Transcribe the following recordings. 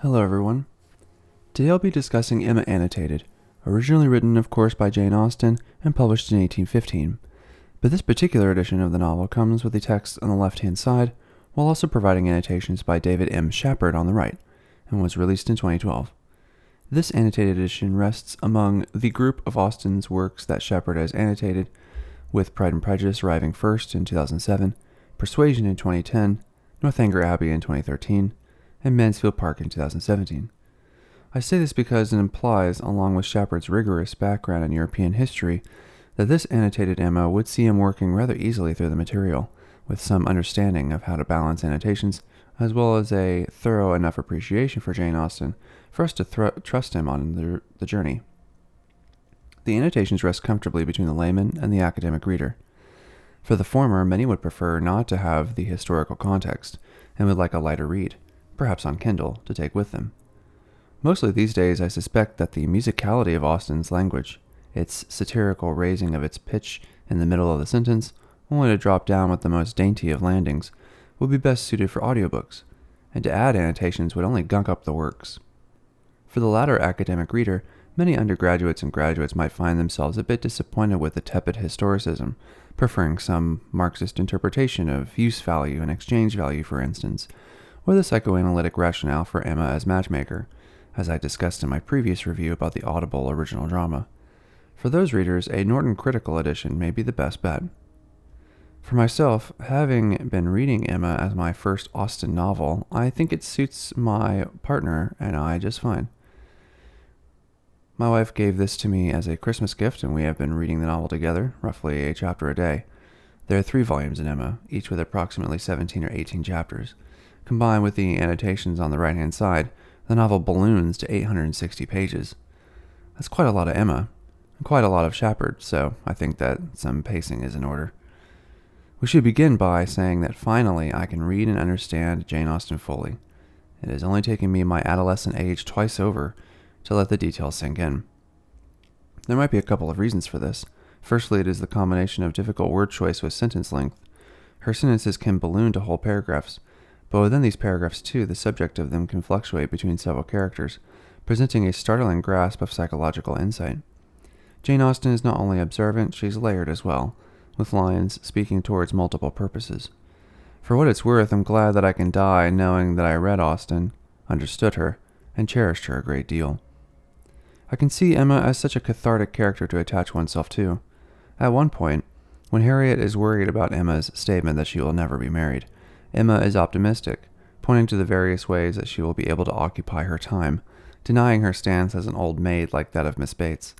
Hello everyone. Today I'll be discussing Emma Annotated, originally written of course by Jane Austen and published in 1815, but this particular edition of the novel comes with the text on the left-hand side, while also providing annotations by David M. Shapard on the right, and was released in 2012. This annotated edition rests among the group of Austen's works that Shapard has annotated, with Pride and Prejudice arriving first in 2007, Persuasion in 2010, Northanger Abbey in 2013, and Mansfield Park in 2017. I say this because it implies, along with Shapard's rigorous background in European history, that this annotated Emma would see him working rather easily through the material, with some understanding of how to balance annotations, as well as a thorough enough appreciation for Jane Austen for us to trust him on the journey. The annotations rest comfortably between the layman and the academic reader. For the former, many would prefer not to have the historical context, and would like a lighter read, perhaps on Kindle, to take with them. Mostly these days I suspect that the musicality of Austen's language, its satirical raising of its pitch in the middle of the sentence, only to drop down with the most dainty of landings, would be best suited for audiobooks, and to add annotations would only gunk up the works. For the latter academic reader, many undergraduates and graduates might find themselves a bit disappointed with the tepid historicism, preferring some Marxist interpretation of use value and exchange value, for instance, or the psychoanalytic rationale for Emma as matchmaker, as I discussed in my previous review about the Audible original drama. For those readers, a Norton Critical edition may be the best bet. For myself, having been reading Emma as my first Austen novel, I think it suits my partner and I just fine. My wife gave this to me as a Christmas gift, and we have been reading the novel together, roughly a chapter a day. There are 3 volumes in Emma, each with approximately 17 or 18 chapters. Combined with the annotations on the right-hand side, the novel balloons to 860 pages. That's quite a lot of Emma, and quite a lot of Shapard, so I think that some pacing is in order. We should begin by saying that finally I can read and understand Jane Austen fully. It has only taken me my adolescent age twice over to let the details sink in. There might be a couple of reasons for this. Firstly, it is the combination of difficult word choice with sentence length. Her sentences can balloon to whole paragraphs, but within these paragraphs too, the subject of them can fluctuate between several characters, presenting a startling grasp of psychological insight. Jane Austen is not only observant, she's layered as well, with lines speaking towards multiple purposes. For what it's worth, I'm glad that I can die knowing that I read Austen, understood her, and cherished her a great deal. I can see Emma as such a cathartic character to attach oneself to. At one point, when Harriet is worried about Emma's statement that she will never be married, Emma is optimistic, pointing to the various ways that she will be able to occupy her time, denying her stance as an old maid like that of Miss Bates.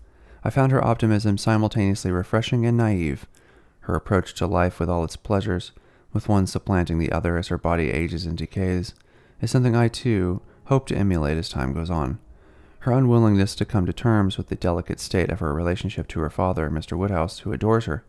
I found her optimism simultaneously refreshing and naive. Her approach to life with all its pleasures, with one supplanting the other as her body ages and decays, is something I, too, hope to emulate as time goes on. Her unwillingness to come to terms with the delicate state of her relationship to her father, Mr. Woodhouse, who adores her,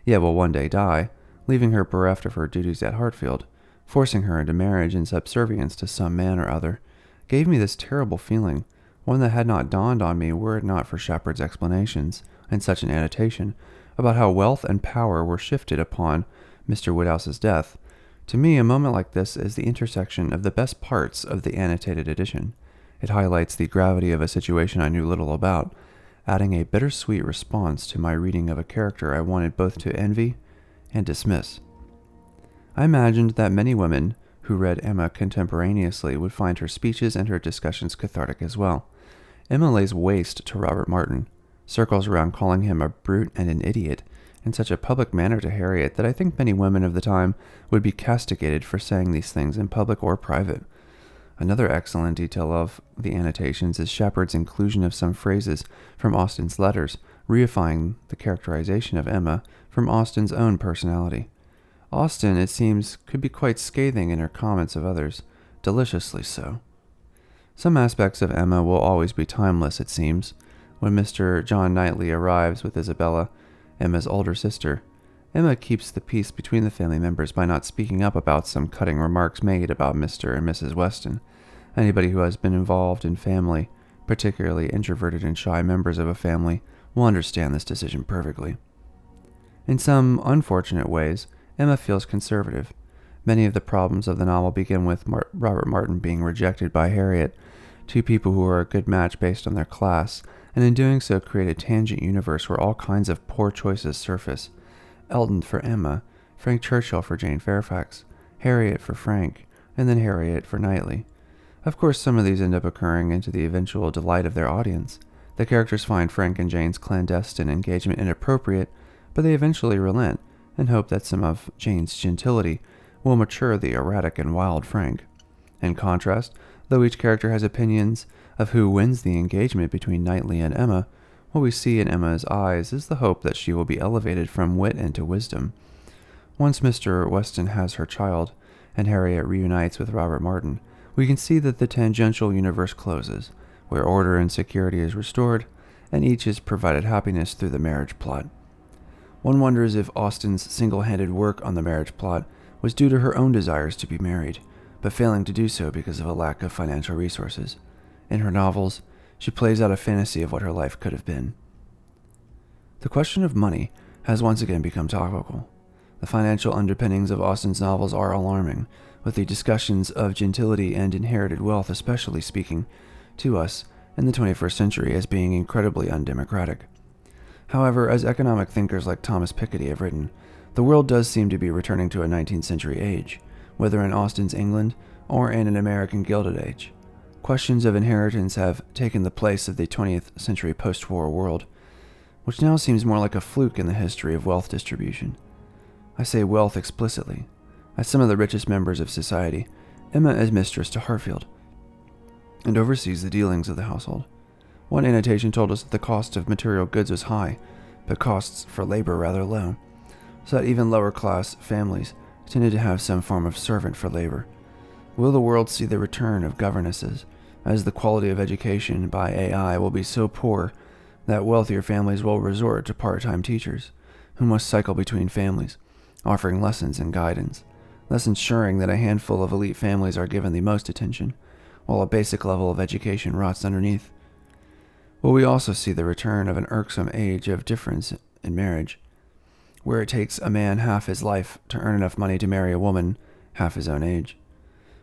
yet will one day die, leaving her bereft of her duties at Hartfield, forcing her into marriage in subservience to some man or other, gave me this terrible feeling, one that had not dawned on me were it not for Shapard's explanations, and such an annotation, about how wealth and power were shifted upon Mr. Woodhouse's death. To me, a moment like this is the intersection of the best parts of the annotated edition. It highlights the gravity of a situation I knew little about, adding a bittersweet response to my reading of a character I wanted both to envy and dismiss. I imagined that many women who read Emma contemporaneously would find her speeches and her discussions cathartic as well. Emma lays waste to Robert Martin, circles around calling him a brute and an idiot in such a public manner to Harriet that I think many women of the time would be castigated for saying these things in public or private. Another excellent detail of the annotations is Shapard's inclusion of some phrases from Austen's letters, reifying the characterization of Emma from Austen's own personality. Austen, it seems, could be quite scathing in her comments of others, deliciously so. Some aspects of Emma will always be timeless, it seems. When Mr. John Knightley arrives with Isabella, Emma's older sister, Emma keeps the peace between the family members by not speaking up about some cutting remarks made about Mr. and Mrs. Weston. Anybody who has been involved in family, particularly introverted and shy members of a family, will understand this decision perfectly. In some unfortunate ways, Emma feels conservative. Many of the problems of the novel begin with Robert Martin being rejected by Harriet, two people who are a good match based on their class, and in doing so create a tangent universe where all kinds of poor choices surface. Eldon for Emma, Frank Churchill for Jane Fairfax, Harriet for Frank, and then Harriet for Knightley. Of course, some of these end up occurring into the eventual delight of their audience. The characters find Frank and Jane's clandestine engagement inappropriate, but they eventually relent and hope that some of Jane's gentility will mature the erratic and wild Frank. In contrast, though each character has opinions of who wins the engagement between Knightley and Emma, what we see in Emma's eyes is the hope that she will be elevated from wit into wisdom. Once Mr. Weston has her child, and Harriet reunites with Robert Martin, we can see that the tangential universe closes, where order and security is restored, and each is provided happiness through the marriage plot. One wonders if Austen's single-handed work on the marriage plot was due to her own desires to be married, but failing to do so because of a lack of financial resources. In her novels, she plays out a fantasy of what her life could have been. The question of money has once again become topical. The financial underpinnings of Austen's novels are alarming, with the discussions of gentility and inherited wealth especially speaking to us in the 21st century as being incredibly undemocratic. However, as economic thinkers like Thomas Piketty have written, the world does seem to be returning to a 19th century age, whether in Austen's England or in an American Gilded Age. Questions of inheritance have taken the place of the 20th century post-war world, which now seems more like a fluke in the history of wealth distribution. I say wealth explicitly. As some of the richest members of society, Emma is mistress to Harfield and oversees the dealings of the household. One annotation told us that the cost of material goods was high, but costs for labor rather low, so that even lower-class families tended to have some form of servant for labor. Will the world see the return of governesses, as the quality of education by AI will be so poor that wealthier families will resort to part-time teachers, who must cycle between families, offering lessons and guidance, thus ensuring that a handful of elite families are given the most attention, while a basic level of education rots underneath? Will we also see the return of an irksome age of difference in marriage, where it takes a man half his life to earn enough money to marry a woman half his own age?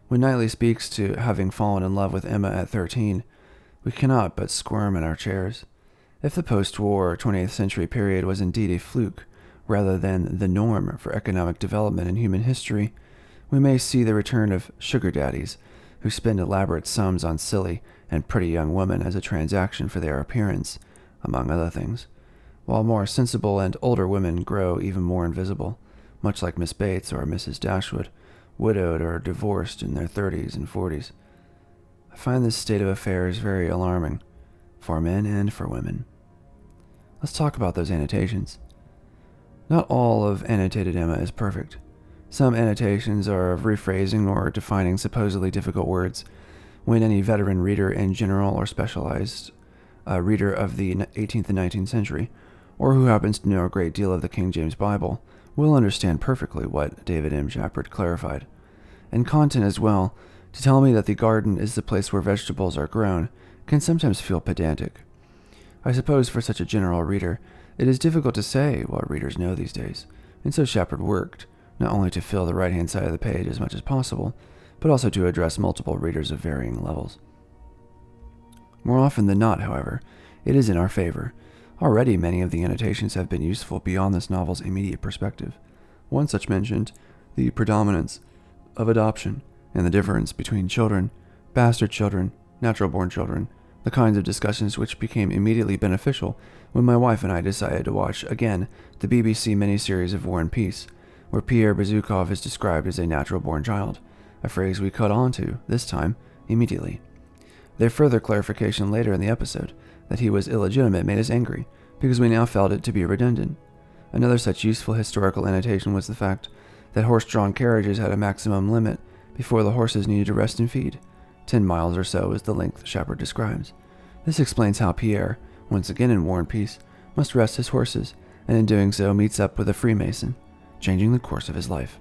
When Knightley speaks to having fallen in love with Emma at 13, we cannot but squirm in our chairs. If the post-war 20th century period was indeed a fluke, rather than the norm for economic development in human history, we may see the return of sugar daddies, who spend elaborate sums on silly and pretty young women as a transaction for their appearance, among other things, while more sensible and older women grow even more invisible, much like Miss Bates or Mrs. Dashwood, widowed or divorced in their 30s and 40s. I find this state of affairs very alarming, for men and for women. Let's talk about those annotations. Not all of Annotated Emma is perfect. Some annotations are of rephrasing or defining supposedly difficult words, when any veteran reader in general or specialized reader of the 18th and 19th century, or who happens to know a great deal of the King James Bible, will understand perfectly what David M. Shapard clarified. And content as well, to tell me that the garden is the place where vegetables are grown, can sometimes feel pedantic. I suppose for such a general reader, it is difficult to say what readers know these days, and so Shapard worked, not only to fill the right-hand side of the page as much as possible, but also to address multiple readers of varying levels. More often than not, however, it is in our favor. Already many of the annotations have been useful beyond this novel's immediate perspective. One such mentioned the predominance of adoption and the difference between children, bastard children, natural-born children, the kinds of discussions which became immediately beneficial when my wife and I decided to watch again the BBC miniseries of War and Peace, where Pierre Bezukhov is described as a natural-born child, a phrase we caught on to, this time, immediately. Their further clarification later in the episode, that he was illegitimate, made us angry, because we now felt it to be redundant. Another such useful historical annotation was the fact that horse-drawn carriages had a maximum limit before the horses needed to rest and feed. 10 miles or so is the length Shapard describes. This explains how Pierre, once again in War and Peace, must rest his horses, and in doing so meets up with a Freemason, changing the course of his life.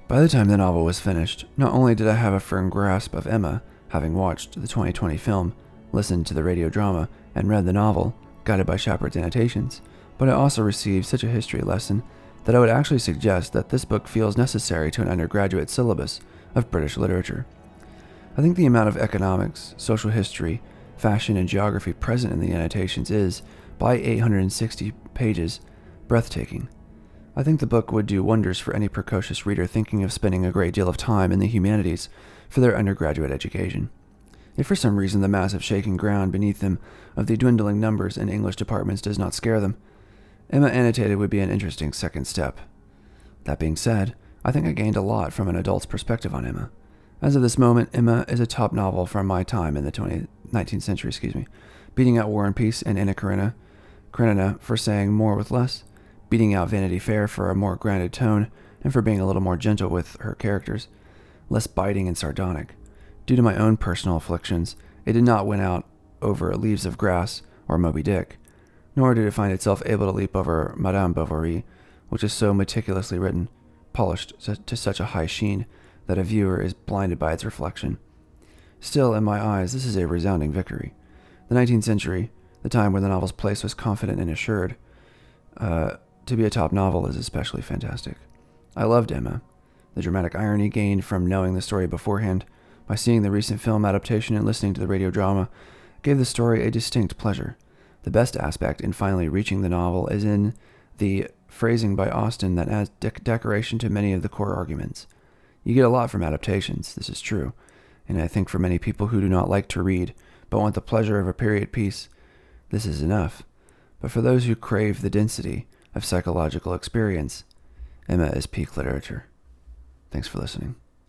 By the time the novel was finished, not only did I have a firm grasp of Emma, having watched the 2020 film, listened to the radio drama, and read the novel, guided by Shapard's annotations, but I also received such a history lesson that I would actually suggest that this book feels necessary to an undergraduate syllabus of British literature. I think the amount of economics, social history, fashion, and geography present in the annotations is, by 860 pages, breathtaking. I think the book would do wonders for any precocious reader thinking of spending a great deal of time in the humanities for their undergraduate education. If for some reason the massive shaking ground beneath them of the dwindling numbers in English departments does not scare them, Emma Annotated would be an interesting second step. That being said, I think I gained a lot from an adult's perspective on Emma. As of this moment, Emma is a top novel from my time in the 19th century, beating out War and Peace and Anna Karenina for saying more with less, beating out Vanity Fair for a more grounded tone and for being a little more gentle with her characters, less biting and sardonic. Due to my own personal afflictions, it did not win out over Leaves of Grass or Moby Dick, nor did it find itself able to leap over Madame Bovary, which is so meticulously written, polished to such a high sheen that a viewer is blinded by its reflection. Still, in my eyes, this is a resounding victory. The 19th century, the time where the novel's place was confident and assured, to be a top novel is especially fantastic. I loved Emma. The dramatic irony gained from knowing the story beforehand, by seeing the recent film adaptation and listening to the radio drama, gave the story a distinct pleasure. The best aspect in finally reaching the novel is in the phrasing by Austen that adds decoration to many of the core arguments. You get a lot from adaptations, this is true, and I think for many people who do not like to read, but want the pleasure of a period piece, this is enough. But for those who crave the density of psychological experience, Emma is peak literature. Thanks for listening.